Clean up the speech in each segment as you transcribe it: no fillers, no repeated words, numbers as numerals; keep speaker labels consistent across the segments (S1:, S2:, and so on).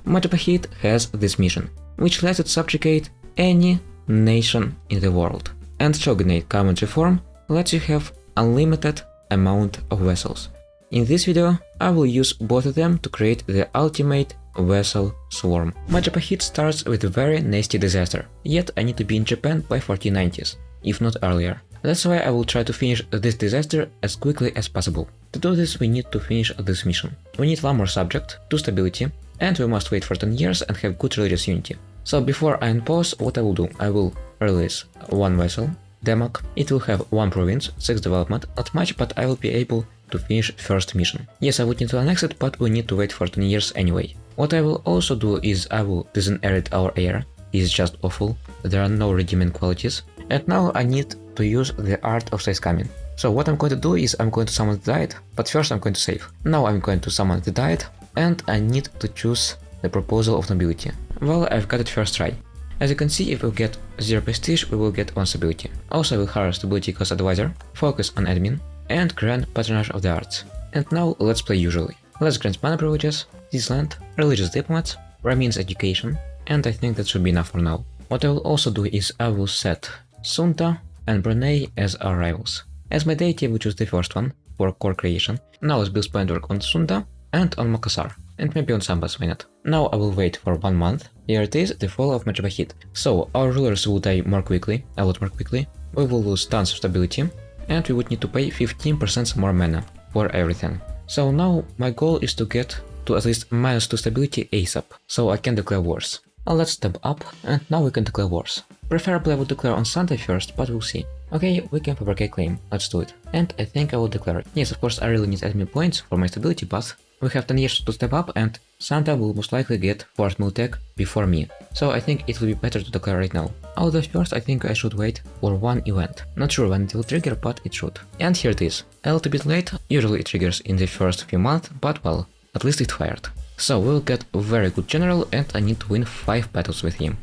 S1: Majapahit has this mission, which lets it subjugate any nation in the world. And Shogunate Command Reform lets you have unlimited amount of vassals. In this video, I will use both of them to create the ultimate vassal swarm. Majapahit starts with a very nasty disaster, yet I need to be in Japan by 1490s, if not earlier. That's why I will try to finish this disaster as quickly as possible. To do this, we need to finish this mission. We need 1 more subject, 2 stability, and we must wait for 10 years and have good religious unity. So before I unpause, what I will do, I will release 1 vassal, Demok. It will have 1 province, 6 development, not much, but I will be able to finish first mission. Yes, I would need to annex it, but we need to wait for 10 years anyway. What I will also do is I will disinherit our heir. He is just awful, there are no redeeming qualities. And now I need to use the art of size coming. So what I'm going to do is I'm going to summon the diet, but first I'm going to save. Now I'm going to summon the diet, and I need to choose the proposal of nobility. Well, I've got it first try. As you can see, if we get 0 prestige, we will get 1 stability. Also I will hire stability cost advisor, focus on admin, and grant patronage of the arts. And now let's play usually. Let's grant mana privileges, this land, religious diplomats, Ramin's education, and I think that should be enough for now. What I will also do is I will set Sunta and Brunei as our rivals. As my deity I will choose the first one for core creation. Now let's build splendid work on Sunta and on Makassar, and maybe on Sambas, why not. Now I will wait for 1 month. Here it is, the fall of Majapahit. So our rulers will die more quickly, a lot more quickly. We will lose tons of stability, and we would need to pay 15% more mana for everything. So now my goal is to get to at least -2 stability ASAP, so I can declare wars. Let's step up, and now we can declare wars. Preferably I would declare on Sunday first, but we'll see. Okay, we can fabricate claim, let's do it. And I think I will declare it. Yes, of course I really need admin points for my stability, but we have 10 years to step up, and Santa will most likely get 4th Miltech before me. So I think it will be better to declare right now. Although first I think I should wait for 1 event. Not sure when it will trigger, but it should. And here it is. A little bit late, usually it triggers in the first few months, but well, at least it fired. So we'll get a very good general, and I need to win 5 battles with him.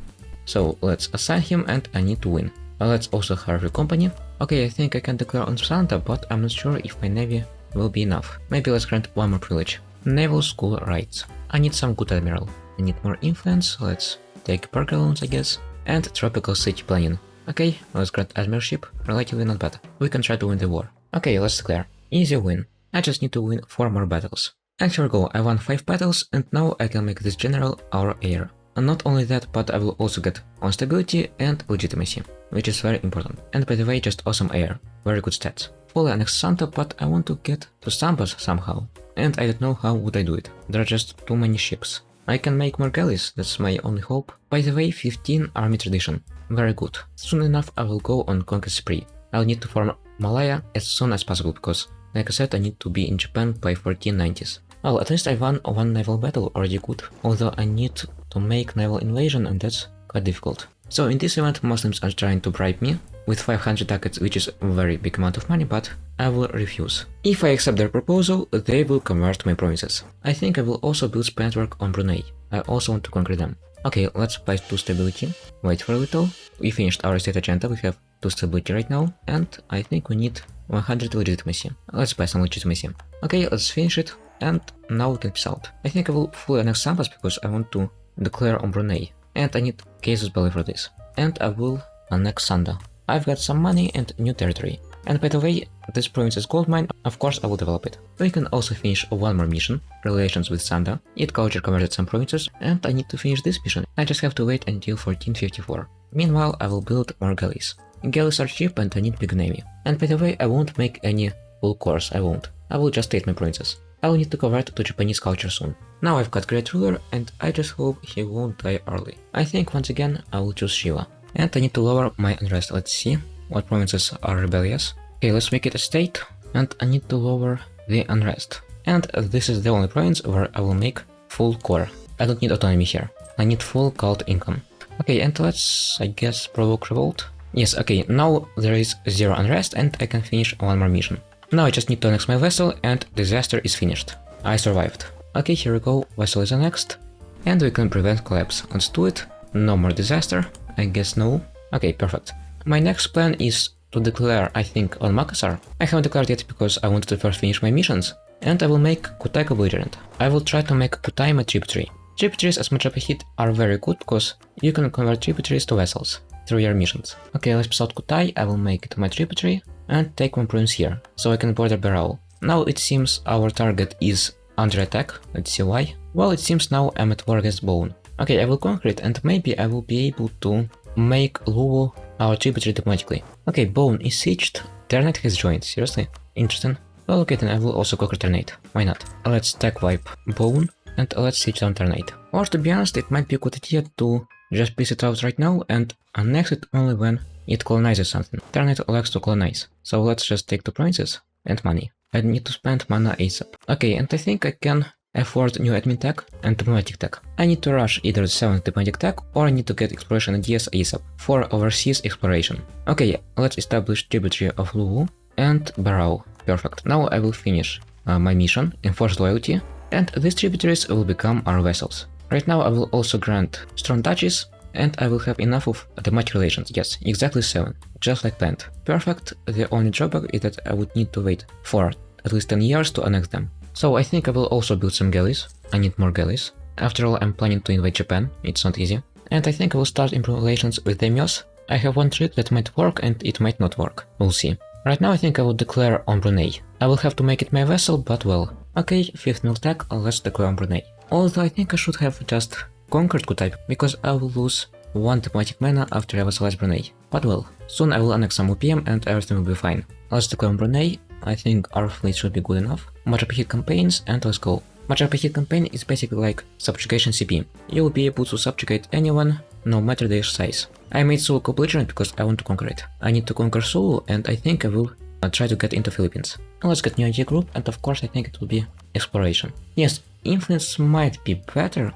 S1: So let's assign him, and I need to win. Let's also hire a company. Okay, I think I can declare on Santa, but I'm not sure if my navy will be enough. Maybe let's grant 1 more privilege. Naval school rights. I need some good admiral. I need more influence, let's take burger loans I guess. And tropical city planning. Okay, let's grant admiralship, relatively not bad. We can try to win the war. Okay, let's declare. Easy win. I just need to win 4 more battles. And here we go, I won 5 battles, and now I can make this general our heir. And not only that, but I will also get on stability and legitimacy, which is very important. And by the way, just awesome heir, very good stats. Fully annexed Santa, but I want to get to Sambas somehow. And I don't know how would I do it, there are just too many ships. I can make more galleys, that's my only hope. By the way, 15 army tradition, very good. Soon enough I will go on conquest spree. I'll need to form Malaya as soon as possible, because like I said, I need to be in Japan by 1490s. Well, at least I won 1 naval battle, already good, although I need to make naval invasion, and that's quite difficult. So in this event Muslims are trying to bribe me with 500 ducats, which is a very big amount of money, but I will refuse. If I accept their proposal, they will convert my provinces. I think I will also build splendid work on Brunei. I also want to conquer them. Okay, let's apply 2 stability, wait for a little. We finished our state agenda, we have 2 stability right now, and I think we need 100 legitimacy. Let's buy some legitimacy. Okay, let's finish it, and now we can peace out. I think I will fully annex Sambas because I want to declare on Brunei, and I need casus belli for this. And I will annex Sanda. I've got some money and new territory. And by the way, this province is gold mine, of course I will develop it. We can also finish 1 more mission, relations with Sanda. It culture converted some provinces, and I need to finish this mission. I just have to wait until 1454. Meanwhile, I will build more galleys. Galleys are cheap and I need big navy. And by the way, I won't make any full course, I won't. I will just state my provinces. I will need to convert to Japanese culture soon. Now I've got great ruler, and I just hope he won't die early. I think once again I will choose Shiva. And I need to lower my unrest, let's see what provinces are rebellious. Okay, let's make it a state, and I need to lower the unrest. And this is the only province where I will make full core. I don't need autonomy here, I need full cult income. Okay, and let's, I guess, provoke revolt. Yes, okay, now there is 0 unrest and I can finish 1 more mission. Now I just need to annex my vessel and disaster is finished. I survived. Okay, here we go, vessel is annexed. And we can prevent collapse. Let's do it. No more disaster. I guess no. Okay, perfect. My next plan is to declare, I think, on Makassar. I haven't declared yet because I wanted to first finish my missions. And I will make Kutai belligerent. I will try to make Kutai my tributary. Tributaries as Majapahit are very good because you can convert tributaries to vassals through your missions. Okay, let's pass out Kutai, I will make it my tributary and take one province here, so I can border Barao. Now it seems our target is under attack, let's see why. Well, it seems now I'm at war against Bone. Okay, I will conquer it and maybe I will be able to make Luwu our tributary diplomatically. Okay, Bone is sieged, Ternate has joined, seriously? Interesting. Well, okay, then I will also conquer Ternate, why not? Let's tech wipe Bone and let's siege down Ternate. Or to be honest, it might be a good idea to just piece it out right now and annex it only when it colonizes something. Ternate likes to colonize, so let's just take 2 provinces and money. I need to spend mana ASAP. Okay, and I think I can afford new admin tech and diplomatic tech. I need to rush either the 7th diplomatic tech or I need to get exploration ideas ASAP for overseas exploration. Okay, let's establish tributary of Luwu and Barao. Perfect. Now I will finish my mission, enforce loyalty, and these tributaries will become our vassals. Right now I will also grant strong duchies, and I will have enough of diplomatic relations. Yes, exactly 7, just like planned. Perfect. The only drawback is that I would need to wait for at least 10 years to annex them. So I think I will also build some galleys. I need more galleys. After all, I'm planning to invade Japan, it's not easy. And I think I will start improving relations with daimyos. I have one trick that might work and it might not work. We'll see. Right now I think I will declare on Brunei. I will have to make it my vassal, but well. Okay, 5th mil tech, let's declare on Brunei. Although I think I should have just conquered Kutai, because I will lose 1 diplomatic mana after I vassalize Brunei. But well, soon I will annex some OPM and everything will be fine. Let's declare on Brunei. I think our fleet should be good enough. Majapahit campaigns and let's go. Majapahit campaign is basically like subjugation CP. You will be able to subjugate anyone, no matter their size. I made Sulu co-belligerent because I want to conquer it. I need to conquer Sulu and I think I will try to get into Philippines. And let's get new idea group and of course I think it will be exploration. Yes, influence might be better,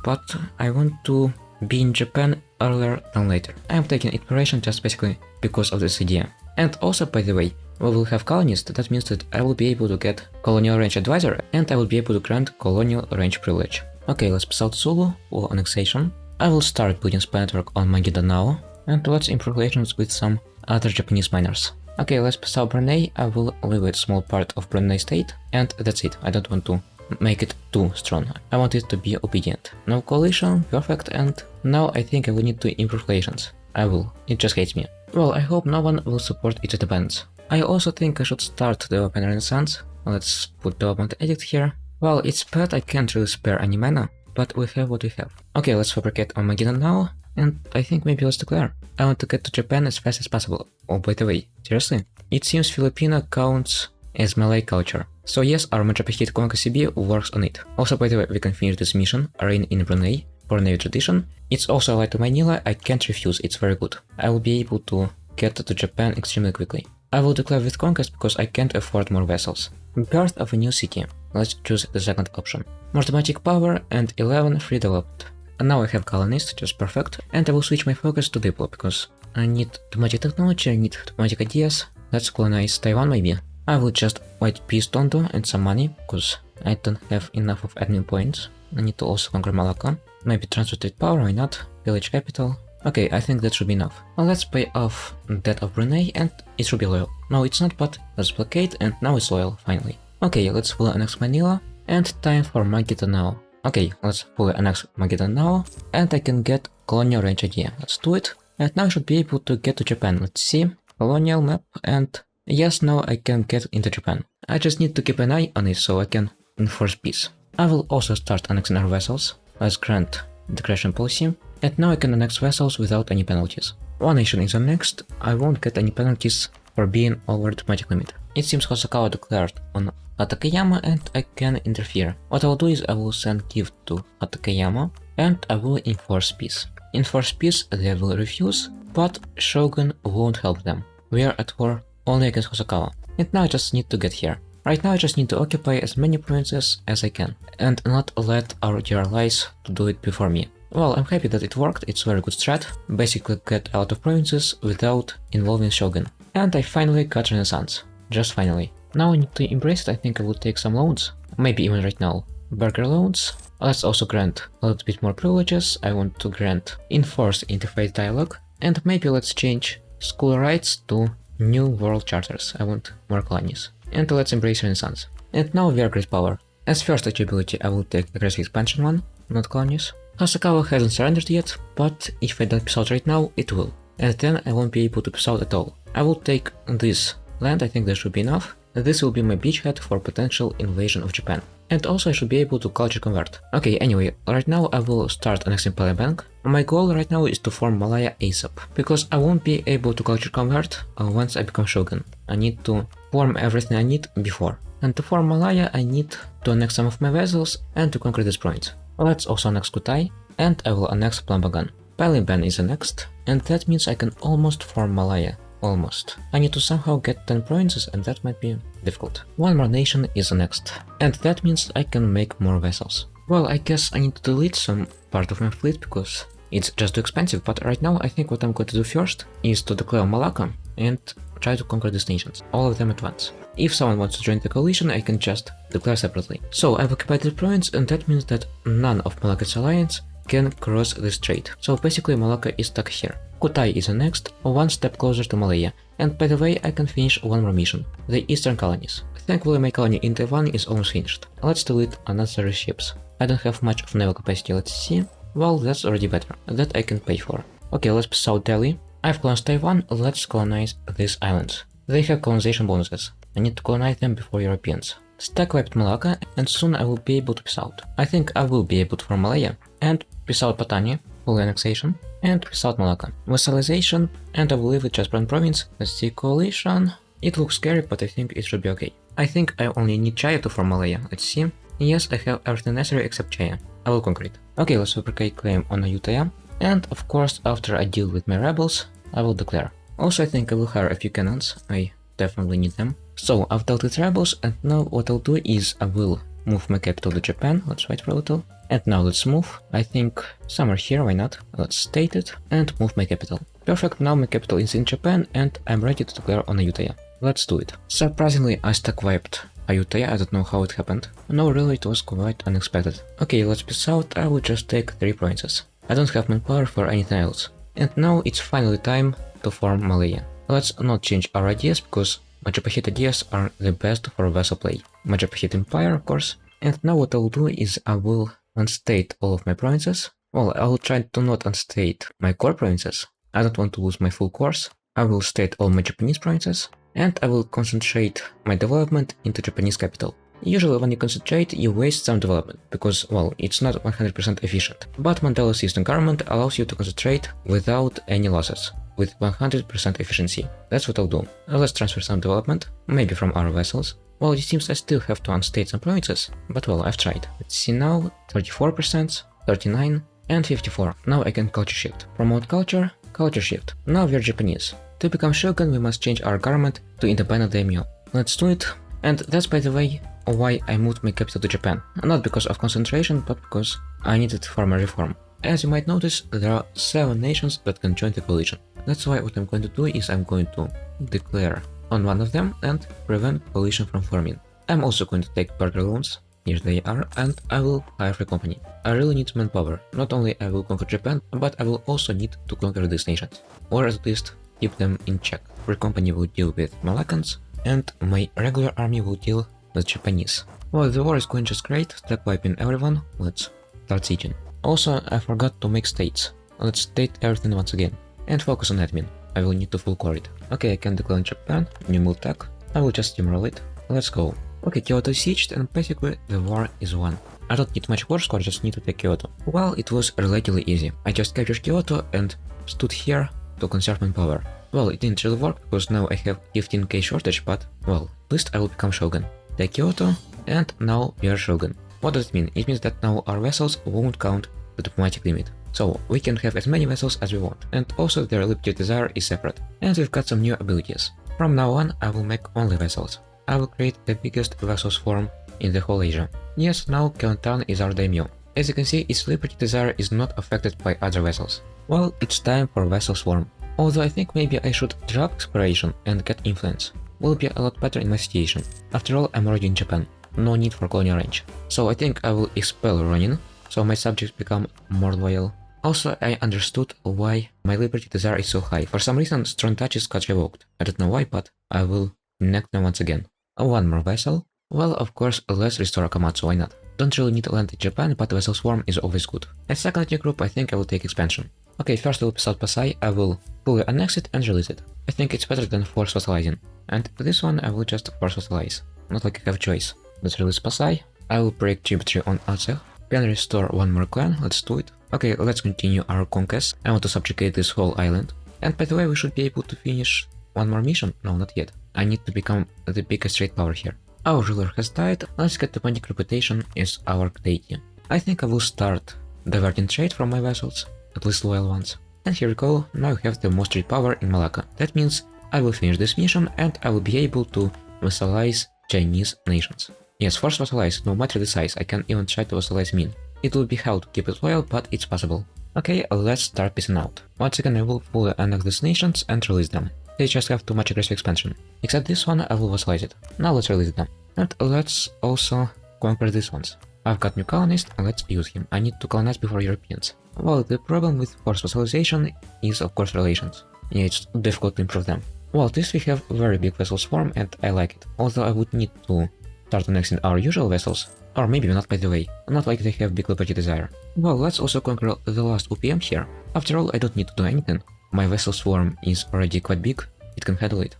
S1: but I want to be in Japan earlier than later. I am taking exploration just basically because of this idea. And also, by the way, we will have colonists, that means that I will be able to get colonial range advisor and I will be able to grant colonial range privilege. Okay, let's pass out Sulu for annexation. I will start building spy network on Maguindanao and let's improve relations with some other Japanese miners. Okay, let's pass out Brunei. I will leave a small part of Brunei state and that's it. I don't want to make it too strong. I want it to be obedient. No coalition, perfect, and now I think I will need to improve relations. I will, it just hates me. Well, I hope no one will support its independence. I also think I should start developing Renaissance. Let's put development edit here. Well, it's bad I can't really spare any mana, but we have what we have. Okay, let's fabricate Armageddon now, and I think maybe let's declare. I want to get to Japan as fast as possible. Oh, by the way, seriously? It seems Filipino counts as Malay culture. So yes, our Majapahit Conquer CB works on it. Also, by the way, we can finish this mission, Reign in Brunei, for Navy tradition. It's also allied to Manila, I can't refuse, it's very good. I will be able to get to Japan extremely quickly. I will declare with conquest because I can't afford more vessels. Birth of a new city. Let's choose the second option. More diplomatic power and 11 free developed. And now I have colonists, just perfect. And I will switch my focus to Diplo because I need diplomatic technology, I need diplomatic ideas. Let's colonize Taiwan maybe. I will just white peace Tondo and some money because I don't have enough of admin points. I need to also conquer Malacca. Maybe transfer trade power, why not? Village capital. Okay, I think that should be enough. Well, let's pay off debt of Brunei and it should be loyal. No, it's not, but let's blockade and now it's loyal, finally. Okay, let's fully annex Manila and time for Maguindanao. Okay, let's fully annex Maguindanao and I can get colonial range idea. Let's do it. And now I should be able to get to Japan. Let's see. Colonial map and yes, now I can get into Japan. I just need to keep an eye on it so I can enforce peace. I will also start annexing our vessels. Let's grant declaration policy. And now I can annex vessels without any penalties. One nation is annexed, I won't get any penalties for being over diplomatic limit. It seems Hosokawa declared on Hatakeyama and I can interfere. What I will do is I will send gift to Hatakeyama and I will enforce peace. Enforce peace they will refuse, but Shogun won't help them. We are at war only against Hosokawa. And now I just need to get here. Right now I just need to occupy as many provinces as I can and not let our dear allies to do it before me. Well, I'm happy that it worked, it's a very good strat. Basically get out of provinces without involving Shogun. And I finally got Renaissance. Just finally. Now I need to embrace it, I think I will take some loans. Maybe even right now. Burger loans. Let's also grant a little bit more privileges. I want to grant enforce interfaith dialogue. And maybe let's change school rights to new world charters. I want more colonies. And let's embrace Renaissance. And now we are great power. As first ability I will take aggressive expansion one. not colonies. Hasakawa hasn't surrendered yet, but if I don't peace out right now, it will. And then I won't be able to peace out at all. I will take this land, I think that should be enough. This will be my beachhead for potential invasion of Japan. And also I should be able to culture convert. Okay, anyway, right now I will start annexing Palembang. My goal right now is to form Malaya ASAP, because I won't be able to culture convert once I become Shogun. I need to form everything I need before. And to form Malaya, I need to annex some of my vassals and to conquer this province. Let's also annex Kutai, and I will annex Plambagan. Palembang is annexed, and that means I can almost form Malaya. Almost. I need to somehow get 10 provinces, and that might be difficult. One more nation is annexed, and that means I can make more vessels. Well, I guess I need to delete some part of my fleet because it's just too expensive, but right now I think what I'm going to do first is to declare Malacca and try to conquer these nations, all of them at once. If someone wants to join the coalition, I can just declare separately. So I've occupied the province, and that means that none of Malacca's alliance can cross the strait. So basically Malacca is stuck here. Kutai is annexed, one step closer to Malaya, and by the way I can finish one more mission, the eastern colonies. Thankfully my colony in Taiwan is almost finished. Let's delete unnecessary ships. I don't have much of naval capacity, let's see. Well, that's already better, that I can pay for. Okay, let's peace out Delhi. I've colonized Taiwan, let's colonize these islands. They have colonization bonuses. I need to colonize them before Europeans. Stack wiped Malacca, and soon I will be able to peace out. I think I will be able to form Malaya, and peace out Patani, full annexation, and peace out Malacca. Vassalization, and I will leave it just one province. Let's see, coalition. It looks scary, but I think it should be okay. I think I only need Chaya to form Malaya. Let's see. Yes, I have everything necessary except Chaya. I will conquer it. Okay, let's fabricate claim on Ayutthaya. And of course, after I deal with my rebels, I will declare. Also, I think I will hire a few cannons. I definitely need them. So, I've dealt with rebels, and now what I'll do is I will move my capital to Japan. Let's wait for a little. And now let's move. I think somewhere here, why not? Let's state it and move my capital. Perfect, now my capital is in Japan and I'm ready to declare on Ayutthaya. Let's do it. Surprisingly, I stack wiped Ayutthaya, I don't know how it happened. No, really, it was quite unexpected. Okay, let's peace out, I will just take 3 provinces. I don't have manpower for anything else. And now it's finally time to form Malaya. Let's not change our ideas because Majapahit ideas are the best for vassal play. Majapahit Empire, of course. And now what I'll do is I will unstate all of my provinces. Well, I will try to not unstate my core provinces. I don't want to lose my full course. I will state all my Japanese provinces, and I will concentrate my development into Japanese capital. Usually when you concentrate, you waste some development, because, well, it's not 100% efficient. But Mandela's system government allows you to concentrate without any losses, with 100% efficiency. That's what I'll do. Let's transfer some development, maybe from our vessels. Well, it seems I still have to unstate some provinces, but well, I've tried. Let's see now, 34%, 39, and 54. Now I can culture shift. Promote culture, culture shift. Now we're Japanese. To become shogun, we must change our government to independent daimyo. Let's do it. And that's, by the way, why I moved my capital to Japan. Not because of concentration, but because I needed for my reform. As you might notice, there are 7 nations that can join the coalition. That's why what I'm going to do is I'm going to declare on one of them and prevent coalition from forming. I'm also going to take burger loans, here they are, and I will hire a company. I really need manpower. Not only I will conquer Japan, but I will also need to conquer these nations, or at least keep them in check. Free company will deal with Moluccans, and my regular army will deal with Japanese. Well, the war is going just great, stack wiping everyone, let's start sieging. Also, I forgot to make states. Let's state everything once again, and focus on admin. I will need to full core it. Okay, I can declare Japan, new move tech. I will just steamroll it. Let's go. Okay, Kyoto is sieged, and basically the war is won. I don't need much war score, just need to take Kyoto. Well, it was relatively easy. I just captured Kyoto and stood here to conserve manpower. Well, it didn't really work because now I have 15k shortage, but well, at least I will become shogun. Take Kyoto, and now we are shogun. What does it mean? It means that now our vessels won't count the diplomatic limit. So we can have as many vessels as we want, and also their liberty desire is separate. And we've got some new abilities. From now on, I will make only vessels. I will create the biggest vessel swarm in the whole Asia. Yes, now Kelantan is our daimyo. As you can see, its liberty desire is not affected by other vessels. Well, it's time for vessel swarm. Although I think maybe I should drop exploration and get influence. Will be a lot better in my situation. After all, I'm already in Japan. No need for colonial range. So I think I will expel Ronin, so my subjects become more loyal. Also, I understood why my liberty desire is so high. For some reason, strong touches got revoked. I don't know why, but I will neck them once again. One more vessel. Well, of course, let's restore Akamatsu, why not? Don't really need land in Japan, but Vassal Swarm is always good. As second ethnic group, I think I will take expansion. Okay, first I will piss out Pasai, I will fully annex it and release it. I think it's better than force vassalizing. And for this one I will just force vassalize. Not like I have a choice. Let's release Pasai. I will break tributary on Aceh. Can restore one more clan, let's do it. Okay, let's continue our conquest. I want to subjugate this whole island. And by the way, we should be able to finish one more mission. No, not yet. I need to become the biggest trade power here. Our ruler has died, let's get diplomatic reputation as our deity. I think I will start diverting trade from my vassals, at least loyal ones. And here we go, now we have the most trade power in Malacca. That means I will finish this mission and I will be able to vassalize Chinese nations. Yes, force vassalize, no matter the size, I can even try to vassalize Min. It will be hell to keep it loyal, but it's possible. Okay, let's start piecing out. Once again I will fully annex these nations and release them. They just have too much aggressive expansion. Except this one, I will vassalize it. Now let's release them. And let's also conquer these ones. I've got new colonist, let's use him. I need to colonize before Europeans. Well, the problem with forced vassalization is of course relations. Yeah, it's difficult to improve them. Well, this we have very big vassal swarm and I like it. Although I would need to start annexing our usual vassals. Or maybe not, by the way. Not like they have big liberty desire. Well, let's also conquer the last UPM here. After all, I don't need to do anything. My vassal swarm is already quite big, it can handle it.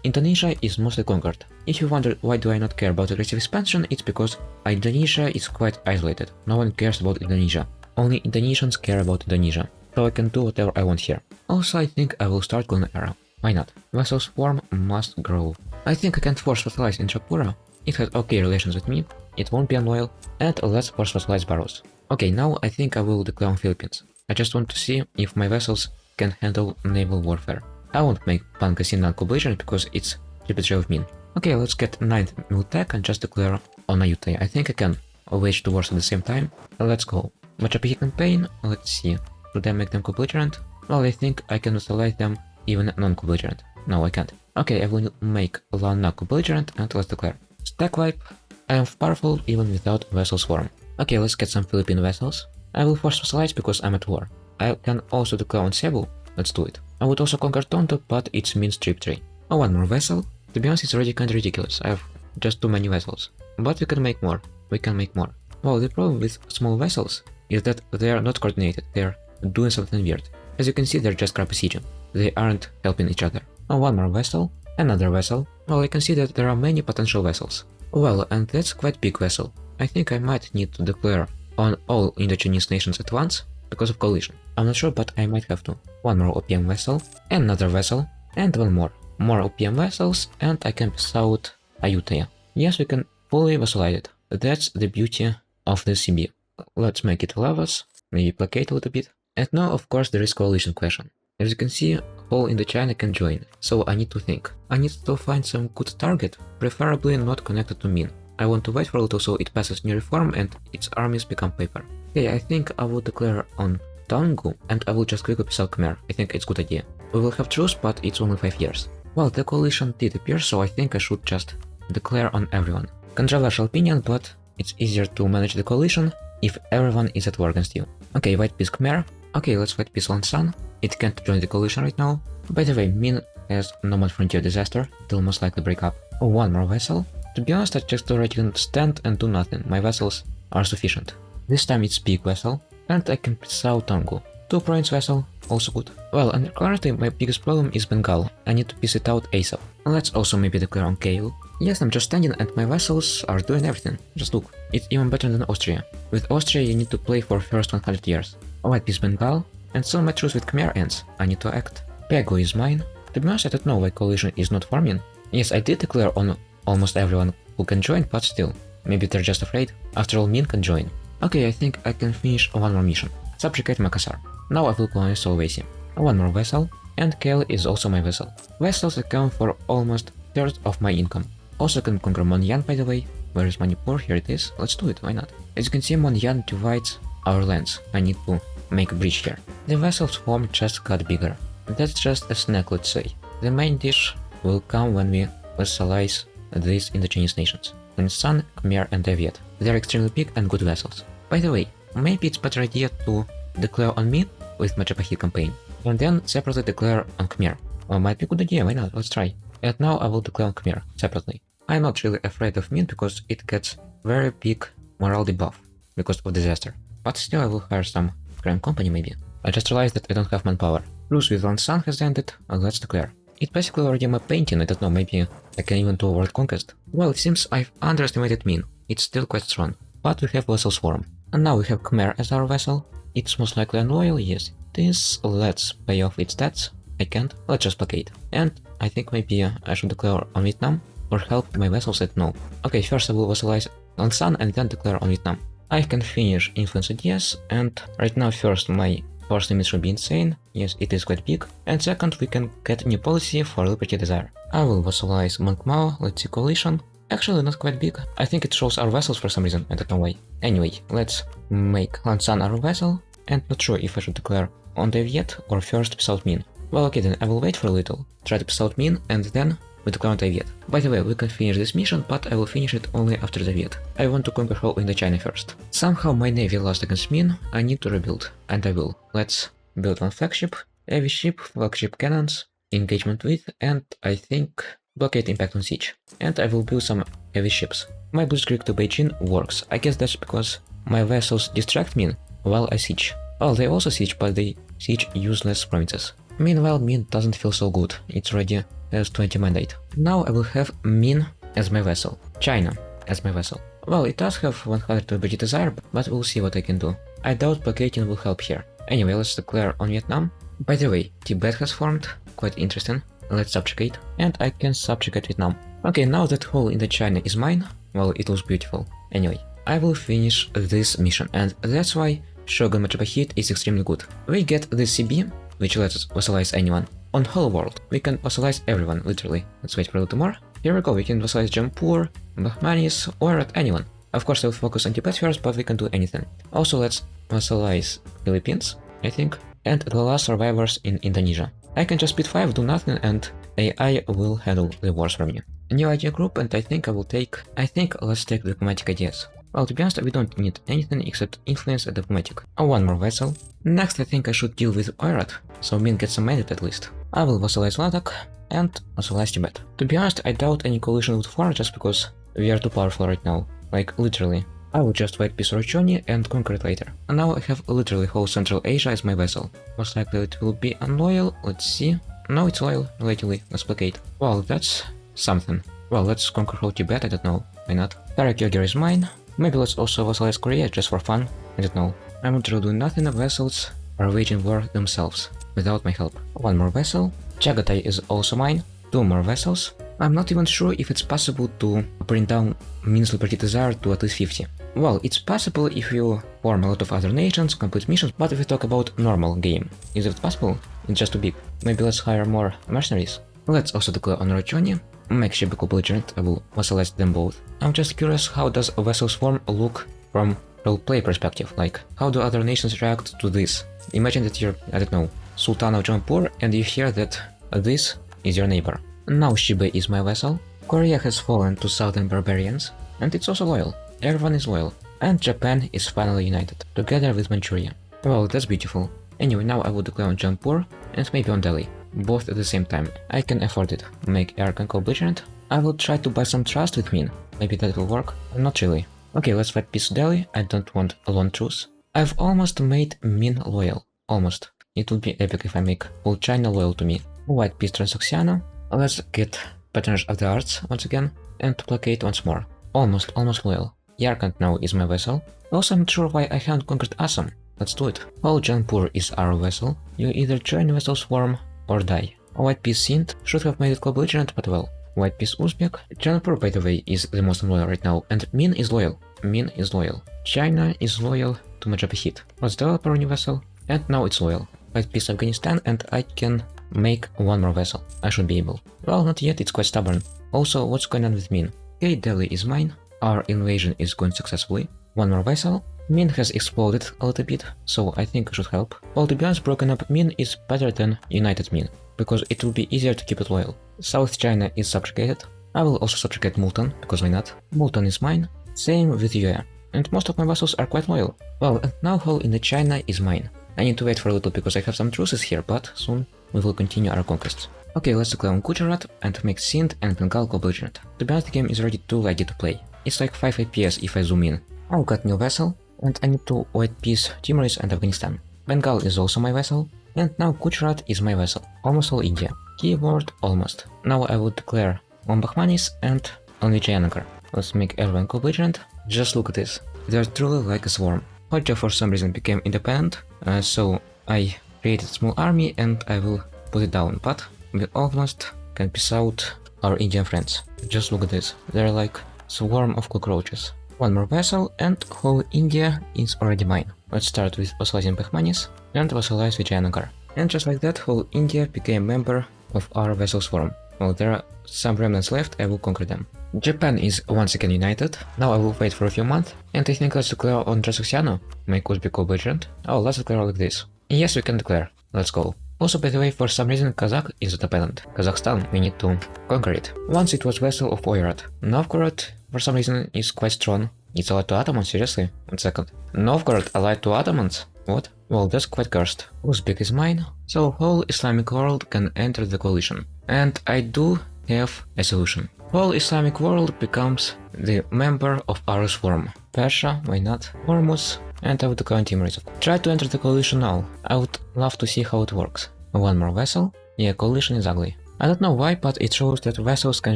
S1: Indonesia is mostly conquered. If you wonder why do I not care about aggressive expansion, it's because Indonesia is quite isolated. No one cares about Indonesia. Only Indonesians care about Indonesia. So I can do whatever I want here. Also, I think I will start Golden Era. Why not? Vassal swarm must grow. I think I can force vassalize in Japura. It has okay relations with me, it won't be unloyal, and let's force vassalize Barrows. Okay, now I think I will declare on Philippines. I just want to see if my vassals can handle naval warfare. I won't make Pangasinan non-belligerent because it's tributary of Min. Okay, let's get 9th Miltech and just declare on Ayutthaya. I think I can wage two wars at the same time. Let's go. Majapahit campaign, let's see. Should I make them co-belligerent? Well, I think I can vassalize them even non-co-belligerent. No, I can't. Okay, I will make Lana co-belligerent and let's declare. Stack wipe. I am powerful even without vassal swarm. Okay, let's get some Philippine vassals. I will force vassalize because I'm at war. I can also declare on Cebu. Let's do it. I would also conquer Tonto, but it's Min's tributary. Oh, one more vessel? To be honest, it's already kinda ridiculous. I have just too many vessels. But we can make more. We can make more. Well, the problem with small vessels is that they are not coordinated. They are doing something weird. As you can see, they're just crab besieging. They aren't helping each other. Oh, one more vessel. Another vessel. Well, I can see that there are many potential vessels. Well, and that's quite big vessel. I think I might need to declare on all Indochinese nations at once because of coalition. I'm not sure, but I might have to. One more OPM vessel, another vessel, and one more. More OPM vessels, and I can piss out Ayutthaya. Yes, we can fully vassalize it. That's the beauty of the CB. Let's make it lavas, maybe placate a little bit. And now, of course, there is coalition question. As you can see, whole Indochina can join, so I need to think. I need to find some good target, preferably not connected to Min. I want to wait for a little so it passes new reform and its armies become paper. Okay, I think I will declare on Taungu and I will just quickly piss out Khmer. I think it's a good idea. We will have truce, but it's only 5 years. Well, the coalition did appear, so I think I should just declare on everyone. Controversial opinion, but it's easier to manage the coalition if everyone is at war against you. Okay, white peace Khmer. Okay, let's white peace Lansan. It can't join the coalition right now. By the way, Min has Nomad Frontier disaster, it will most likely break up. Oh, one more vessel. To be honest, I just already can stand and do nothing. My vessels are sufficient. This time it's big vessel, and I can piss out Taungu. 2 province vessel, also good. Well, and currently my biggest problem is Bengal. I need to piss it out ASAP. Let's also maybe declare on Kale. Yes, I'm just standing and my vessels are doing everything. Just look, it's even better than Austria. With Austria you need to play for first 100 years. White peace Bengal, and soon my truce with Khmer ends. I need to act. Pego is mine. To be honest, I don't know why coalition is not forming. Yes, I did declare on almost everyone who can join, but still. Maybe they're just afraid. After all, Min can join. Okay, I think I can finish one more mission. Subjugate Makassar. Now I will colonize Sulawesi. One more vessel, and Kale is also my vessel. Vessels account for almost third of my income. Also can conquer Monyan, by the way. Where is Manipur? Here it is. Let's do it, why not? As you can see, Monyan divides our lands. I need to make a bridge here. The vessel's swarm just got bigger. That's just a snack, let's say. The main dish will come when we vassalize these Indochinese nations. Lansan, Khmer and Aviet. They're extremely big and good vessels. By the way, maybe it's better idea to declare on Min with Majapahit campaign, and then separately declare on Khmer. Well, might be a good idea, why not? Let's try. And now I will declare on Khmer separately. I'm not really afraid of Min because it gets very big morale debuff because of disaster. But still I will hire some crime company maybe. I just realized that I don't have manpower. Truce with Lansan has ended, let's declare. It's basically already a painting, I don't know, maybe I can even do world conquest. Well, it seems I've underestimated Min. It's still quite strong. But we have Vassal Swarm. And now we have Khmer as our vassal. It's most likely unloyal, yes it is. Let's pay off its debts. I can't, let's just blockade. And I think maybe I should declare on Vietnam or help my vassals at no. Okay, first I will vassalize Lansan and then declare on Vietnam. I can finish influence ideas, and right now first my first limit should be insane, yes it is quite big, and second we can get new policy for liberty desire. I will vassalize Monk Mao, let's see coalition, actually not quite big, I think it shows our vassals for some reason, I don't know why. Anyway, let's make Lansan our vassal, and not sure if I should declare on the Viet or first peace out Min. Well okay then I will wait for a little, try to peace out Min, and then we declare on the Viet. By the way, we can finish this mission, but I will finish it only after the Viet. I want to conquer whole Indochina first. Somehow my navy lost against Min, I need to rebuild, and I will. Let's build one flagship, heavy ship, flagship cannons, engagement with, and I think blockade impact on siege. And I will build some heavy ships. My blitzkrieg to Beijing works, I guess that's because my vessels distract Min while I siege. Well, they also siege, but they siege useless provinces. Meanwhile, Min doesn't feel so good, it's already has 20 mandate. Now I will have Min as my vassal, China as my vassal. Well, it does have 100 liberty desire, but we'll see what I can do. I doubt blockading will help here. Anyway, let's declare on Vietnam. By the way, Tibet has formed, quite interesting. Let's subjugate, and I can subjugate Vietnam. Okay, now that whole Indochina is mine, well, it looks beautiful. Anyway, I will finish this mission, and that's why Shogun Majapahit is extremely good. We get the CB, which lets us vassalize anyone. On whole world, we can vassalize everyone, literally. Let's wait for a little more. Here we go, we can vassalize Jampur, Bahmanis, or at anyone. Of course, I'll focus on Tibet first, but we can do anything. Also, let's vassalize Philippines, I think, and the last survivors in Indonesia. I can just speed 5, do nothing, and AI will handle the wars for me. A new idea group, and I think let's take diplomatic ideas. Well, to be honest, we don't need anything except influence and diplomatic. One more vassal. Next, I think I should deal with Oirat, so Min gets some mandate at least. I will vassalize Ladakh and vassalize Tibet. To be honest, I doubt any coalition would form just because we are too powerful right now. Like, literally. I will just wait peace Rochoni and conquer it later. And now I have literally whole Central Asia as my vassal. Most likely it will be unloyal, let's see. No, it's loyal, relatively, let's blockade. Well, that's something. Well, let's conquer whole Tibet, I don't know, why not. Karakyogir is mine. Maybe let's also vassalize Korea just for fun, I don't know. I'm literally doing nothing, vessels are waging war themselves, without my help. One more vessel. Chagatai is also mine. 2 more vessels. I'm not even sure if it's possible to bring down Min's liberty desire to at least 50. Well, it's possible if you form a lot of other nations, complete missions, but if we talk about normal game, is it possible? It's just too big. Maybe let's hire more mercenaries. Let's also declare on Rochoni. Make Shibuku belligerent, I will vassalize them both. I'm just curious, how does a vassal swarm look from roleplay perspective, like how do other nations react to this? Imagine that you're, I don't know, Sultan of Jampur and you hear that this is your neighbor. Now Shiba is my vassal. Korea has fallen to southern barbarians, and it's also loyal. Everyone is loyal. And Japan is finally united, together with Manchuria. Well, that's beautiful. Anyway, now I will declare on Jampur and maybe on Delhi. Both at the same time. I can afford it. Make Arakan belligerent. I will try to buy some trust with Min. Maybe that will work. Not really. Okay, let's fight peace Delhi. I don't want a long truce. I've almost made Min loyal. Almost. It would be epic if I make full China loyal to me. White peace Transoxiana. Let's get Patronage of the Arts once again. And blockade once more. Almost loyal. Yarkand now is my vassal. Also, I'm not sure why I haven't conquered Assam. Let's do it. Whole Jampur is our vassal. You either join vassal swarm or die. White peace Sindh should have made it belligerent, but well. White peace Uzbek. Jaipur, by the way, is the most loyal right now, and Min is loyal. Min is loyal. China is loyal to Majapahit. Let's develop our new vessel, and now it's loyal. White peace Afghanistan, and I can make 1 more vessel. I should be able. Well, not yet, it's quite stubborn. Also, what's going on with Min? Okay, Delhi is mine. Our invasion is going successfully. 1 more vessel. Min has exploded a little bit, so I think it should help. Well, to be honest, broken up Min is better than united Min, because it will be easier to keep it loyal. South China is subjugated. I will also subjugate Multan, because why not? Multan is mine. Same with Yue. And most of my vassals are quite loyal. Well, and now whole Indochina is mine. I need to wait for a little because I have some truces here, but soon we will continue our conquests. Okay, let's declare on Gujarat and make Sindh and Bengal belligerent. To be honest, the game is already too laggy to play. It's like 5 FPS if I zoom in. I've got new vassal, and I need to wait peace Timorese and Afghanistan. Bengal is also my vassal, and now Gujarat is my vassal. Almost all India. Keyword almost. Now I will declare on Bahmanis and on Vijayanagar. Let's make everyone co-belligerent. Just look at this. They're truly like a swarm. Hoja for some reason became independent, so I created a small army and I will put it down, but we almost can piece out our Indian friends. Just look at this. They're like swarm of cockroaches. One more vassal and whole India is already mine. Let's start with vassalizing Bahmanis and vassalize Vijayanagar. And just like that, whole India became a member of our vassal swarm. Well, there are some remnants left, I will conquer them. Japan is once again united. Now I will wait for a few months, and I think let's declare on Transoxiano. Make Uzbek co-belligerent. Oh, let's declare like this. Yes, we can declare. Let's go. Also, by the way, for some reason Kazakh is independent. Kazakhstan, we need to conquer it. Once it was vassal of Oirat. Novgorod, for some reason, is quite strong. It's allied to Ottomans, seriously? 1 second. Novgorod allied to Ottomans? What? Well, that's quite cursed. Uzbek is mine, so whole Islamic world can enter the coalition. And I do have a solution. Whole Islamic world becomes the member of our swarm. Persia, why not? Hormuz, and I would declare Timorese. Try to enter the coalition now. I would love to see how it works. One more vassal? Yeah, coalition is ugly. I don't know why, but it shows that vassals can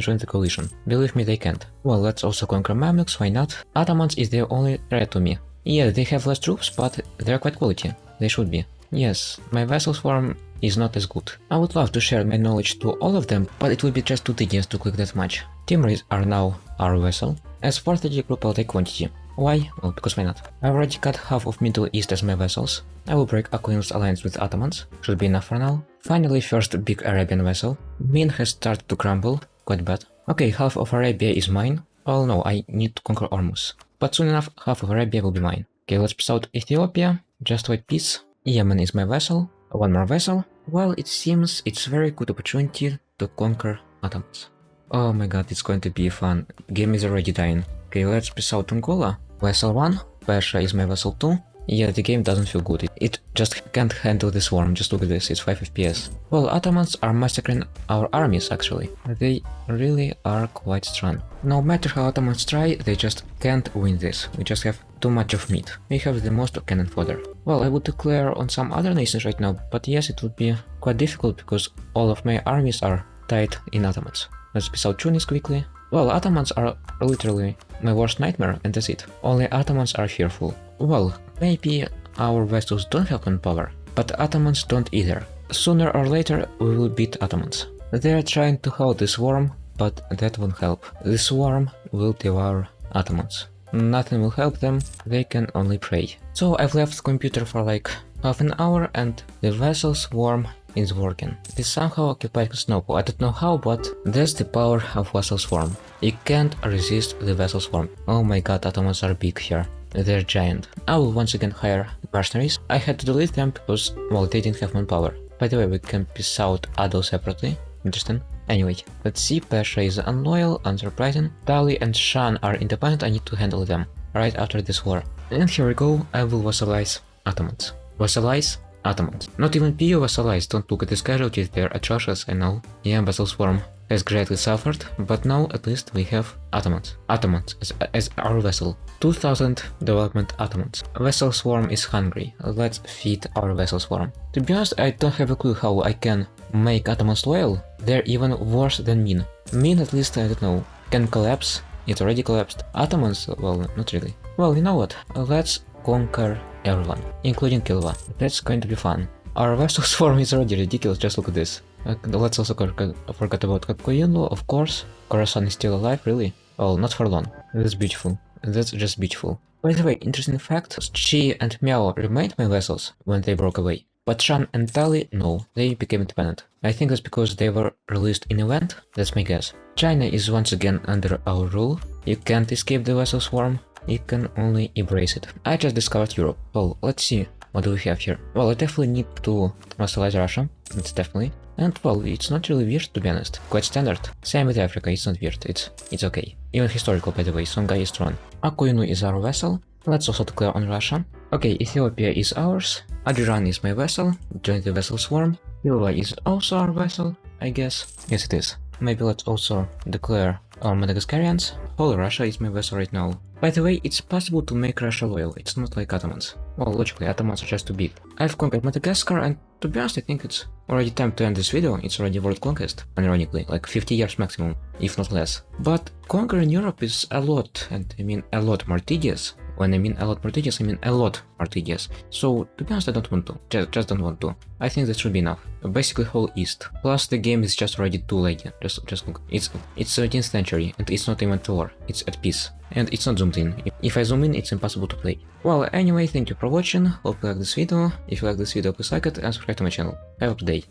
S1: join the coalition. Believe me, they can't. Well, let's also conquer Mamluks, why not? Ottomans is their only threat to me. Yeah, they have less troops, but they're quite quality. They should be. Yes, my vassal swarm is not as good. I would love to share my knowledge to all of them, but it would be just too tedious to click that much. Timorese are now our vassal. As for strategic group, I'll take quantity. Why? Well, because why not? I already cut half of Middle East as my vassals. I will break Aquilino's alliance with Ottomans. Should be enough for now. Finally, first big Arabian vassal. Min has started to crumble. Quite bad. Okay, half of Arabia is mine. Oh no, I need to conquer Hormuz. But soon enough, half of Arabia will be mine. Okay, let's piece out Ethiopia. Just wait peace. Yemen is my vassal. One more vassal. Well, it seems it's a very good opportunity to conquer Ottomans. Oh my god, it's going to be fun. Game is already dying. Okay, let's piece out Angola. Vassal 1. Persia is my vassal 2. Yeah, the game doesn't feel good. It just can't handle the swarm. Just look at this, it's 5 FPS. Well, Ottomans are massacring our armies actually. They really are quite strong. No matter how Ottomans try, they just can't win this. We just have too much of meat. We have the most cannon fodder. Well, I would declare on some other nations right now, but yes, it would be quite difficult because all of my armies are tied in Ottomans. Let's piece out Tunis quickly. Well, Ottomans are literally my worst nightmare, and that's it. Only Ottomans are fearful. Well, maybe our vassals don't have manpower, but Ottomans don't either. Sooner or later, we will beat Ottomans. They are trying to hold the swarm, but that won't help. The swarm will devour Ottomans. Nothing will help them, they can only pray. So I've left the computer for like half an hour and the vassal swarm is working. They somehow occupied Constantinople. I don't know how, but that's the power of vassal swarm. You can't resist the vassal swarm. Oh my god, Ottomans are big here. They're giant. I will once again hire mercenaries. I had to delete them because, well, they didn't have manpower. By the way, we can piece out Ado separately. Interesting. Anyway, let's see. Persia is unloyal, unsurprising. Dali and Shan are independent. I need to handle them right after this war. And here we go. I will vassalize Ottomans. Vassalize Ottomans. Not even PU vassalize. Don't look at these casualties. They're atrocious, I know. Yeah, vassal swarm has greatly suffered, but now at least we have Ottomans. Ottomans as our vassal. 2000 development Ottomans. Vassal swarm is hungry. Let's feed our vassal swarm. To be honest, I don't have a clue how I can make Ottomans loyal. They're even worse than Min. Min, at least, I don't know, can collapse. It already collapsed. Ottomans, well, not really. Well, you know what? Let's conquer everyone, including Kilva. That's going to be fun. Our vassal swarm is already ridiculous, just look at this. Let's also forget about Kakuyunlu, of course. Khorasan is still alive, really? Well, not for long. That's beautiful. That's just beautiful. By the way, interesting fact, Chi and Miao remained my vassals when they broke away. But Shan and Tali, no, they became independent. I think that's because they were released in event, that's my guess. China is once again under our rule. You can't escape the vassal swarm, you can only embrace it. I just discovered Europe. Well, let's see. What do we have here? Well, I definitely need to vassalize Russia. That's definitely. And well, it's not really weird to be honest. Quite standard. Same with Africa, it's not weird. It's okay. Even historical, by the way, Songhai is strong. Akuyunu is our vassal. Let's also declare on Russia. Okay, Ethiopia is ours. Adjiran is my vassal. Join the vassal swarm. Kilva is also our vassal, I guess. Yes, it is. maybe let's also declare Madagascarians. Whole Russia is my vassal right now. By the way, it's possible to make Russia loyal, it's not like Ottomans. Well, logically, Ottomans are just too big. I've conquered Madagascar, and to be honest, I think it's already time to end this video. It's already world conquest, unironically, like 50 years maximum, if not less. But conquering Europe is a lot, and I mean a lot more tedious. When I mean a lot more tedious, I mean a lot more tedious. So, to be honest, I don't want to. Just don't want to. I think that should be enough. Basically whole East. Plus the game is just already too laggy. Just look. It's 17th century, and it's not even at war. It's at peace. And it's not zoomed in. If I zoom in, it's impossible to play. Well, anyway, thank you for watching. Hope you like this video. If you like this video, please like it and subscribe to my channel. Have a good day.